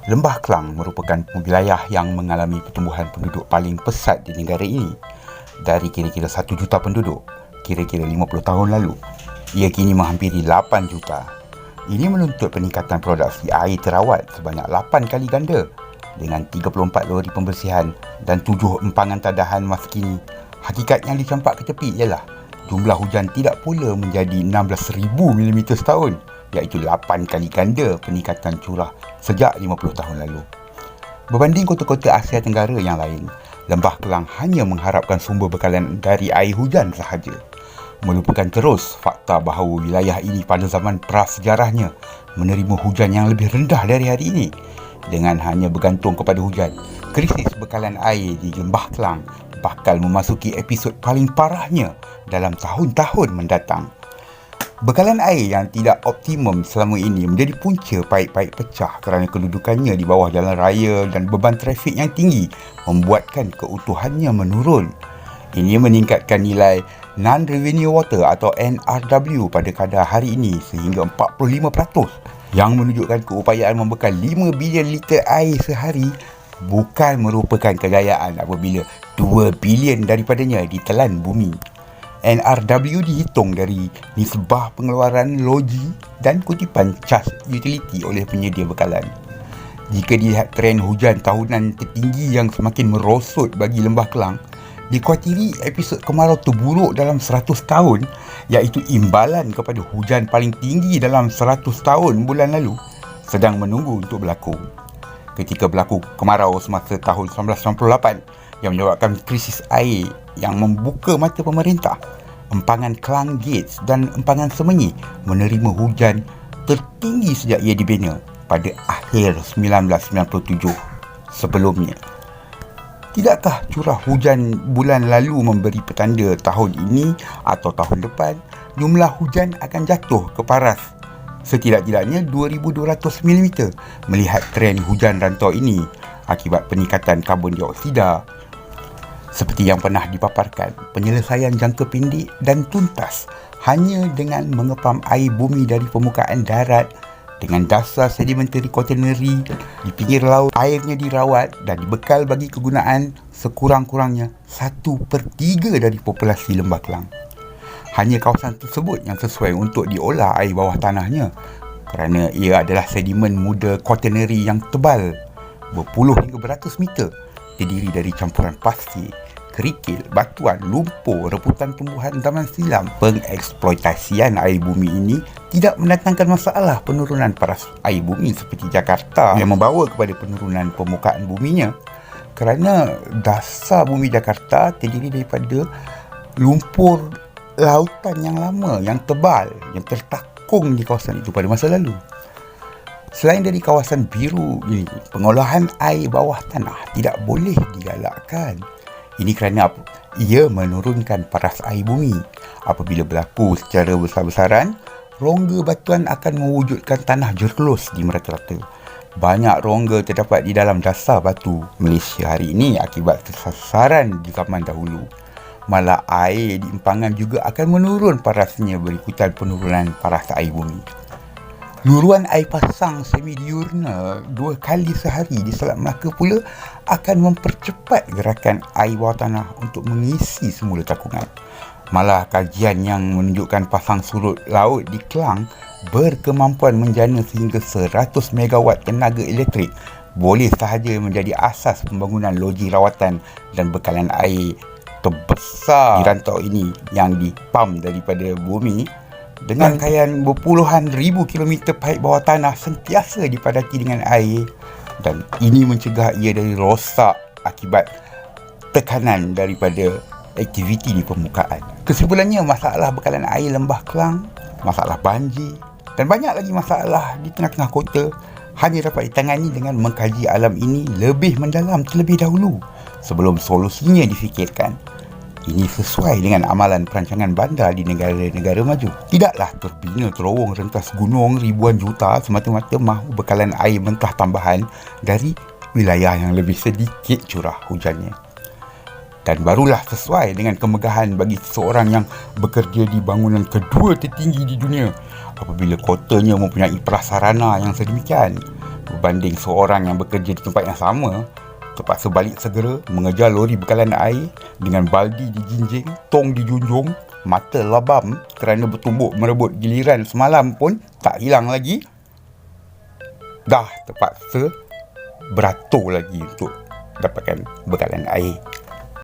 Lembah Klang merupakan wilayah yang mengalami pertumbuhan penduduk paling pesat di negara ini. Dari kira-kira 1 juta penduduk, kira-kira 50 tahun lalu, ia kini menghampiri 8 juta. Ini menuntut peningkatan produksi air terawat sebanyak 8 kali ganda dengan 34 lori pembersihan dan 7 empangan tadahan masa kini. Hakikat yang dicampak ke tepi ialah jumlah hujan tidak pula menjadi 16,000 mm setahun, iaitu 8 kali ganda peningkatan curah sejak 50 tahun lalu. Berbanding kota-kota Asia Tenggara yang lain, Lembah Klang hanya mengharapkan sumber bekalan dari air hujan sahaja, melupakan terus fakta bahawa wilayah ini pada zaman prasejarahnya menerima hujan yang lebih rendah dari hari ini. Dengan hanya bergantung kepada hujan, krisis bekalan air di Lembah Klang bakal memasuki episod paling parahnya dalam tahun-tahun mendatang. Bekalan air yang tidak optimum selama ini menjadi punca paip-paip pecah kerana kedudukannya di bawah jalan raya dan beban trafik yang tinggi membuatkan keutuhannya menurun. Ini meningkatkan nilai Non-Revenue Water atau NRW pada kadar hari ini sehingga 45%, yang menunjukkan keupayaan membekal 5 bilion liter air sehari bukan merupakan kejayaan apabila 2 bilion daripadanya ditelan bumi. NRW dihitung dari nisbah pengeluaran logi dan kutipan cas utiliti oleh penyedia bekalan. Jika dilihat trend hujan tahunan tertinggi yang semakin merosot bagi Lembah Klang, dikhawatiri episod kemarau terburuk dalam 100 tahun, iaitu imbalan kepada hujan paling tinggi dalam 100 tahun bulan lalu, sedang menunggu untuk berlaku. Ketika berlaku kemarau semasa tahun 1998 yang menyebabkan krisis air yang membuka mata pemerintah, empangan Klang Gates dan empangan Semenyi menerima hujan tertinggi sejak ia dibina pada akhir 1997 sebelumnya. Tidakkah curah hujan bulan lalu memberi petanda tahun ini atau tahun depan jumlah hujan akan jatuh ke paras setidak-tidaknya 2,200 mm melihat trend hujan rantau ini akibat peningkatan karbon dioksida? Seperti yang pernah dipaparkan, penyelesaian jangka pendek dan tuntas hanya dengan mengepam air bumi dari permukaan darat dengan dasar sedimentary quaternary di pinggir laut. Airnya dirawat dan dibekal bagi kegunaan sekurang-kurangnya 1/3 dari populasi Lembah Klang. Hanya kawasan tersebut yang sesuai untuk diolah air bawah tanahnya kerana ia adalah sedimen muda quaternary yang tebal berpuluh hingga beratus meter, terdiri dari campuran pasir, kerikil, batuan, lumpur, reputan tumbuhan zaman silam. Pengeksploitasian air bumi ini tidak mendatangkan masalah penurunan paras air bumi seperti Jakarta yang membawa kepada penurunan permukaan buminya, kerana dasar bumi Jakarta terdiri daripada lumpur lautan yang lama, yang tebal, yang tertakung di kawasan itu pada masa lalu. Selain dari kawasan biru ini, pengolahan air bawah tanah tidak boleh digalakkan. Ini kerana ia menurunkan paras air bumi. Apabila berlaku secara besar-besaran, rongga batuan akan mewujudkan tanah jerlos di merata-rata. Banyak rongga terdapat di dalam dasar batu Malaysia hari ini akibat kesasaran di zaman dahulu. Malah air di empangan juga akan menurun parasnya berikutan penurunan paras air bumi. Luruan air pasang semi-diurna 2 kali sehari di Selat Melaka pula akan mempercepat gerakan air bawah tanah untuk mengisi semula takungan. Malah kajian yang menunjukkan pasang surut laut di Klang berkemampuan menjana sehingga 100 megawatt tenaga elektrik boleh sahaja menjadi asas pembangunan loji rawatan dan bekalan air terbesar di rantau ini yang dipam daripada bumi. Dengan rangkaian berpuluhan ribu kilometer paip bawah tanah sentiasa dipadati dengan air, dan ini mencegah ia dari rosak akibat tekanan daripada aktiviti di permukaan. Kesimpulannya, masalah bekalan air Lembah Klang, masalah banjir dan banyak lagi masalah di tengah-tengah kota hanya dapat ditangani dengan mengkaji alam ini lebih mendalam terlebih dahulu sebelum solusinya difikirkan. Ini sesuai dengan amalan perancangan bandar di negara-negara maju. Tidaklah terbina terowong rentas gunung ribuan juta semata-mata mahu bekalan air mentah tambahan dari wilayah yang lebih sedikit curah hujannya. Dan barulah sesuai dengan kemegahan bagi seseorang yang bekerja di bangunan kedua tertinggi di dunia apabila kotanya mempunyai prasarana yang sedemikian, berbanding seorang yang bekerja di tempat yang sama terpaksa balik segera mengejar lori bekalan air dengan baldi dijinjing, tong dijunjung, mata labam kerana bertumbuk merebut giliran semalam pun tak hilang lagi. Dah terpaksa beratur lagi untuk dapatkan bekalan air.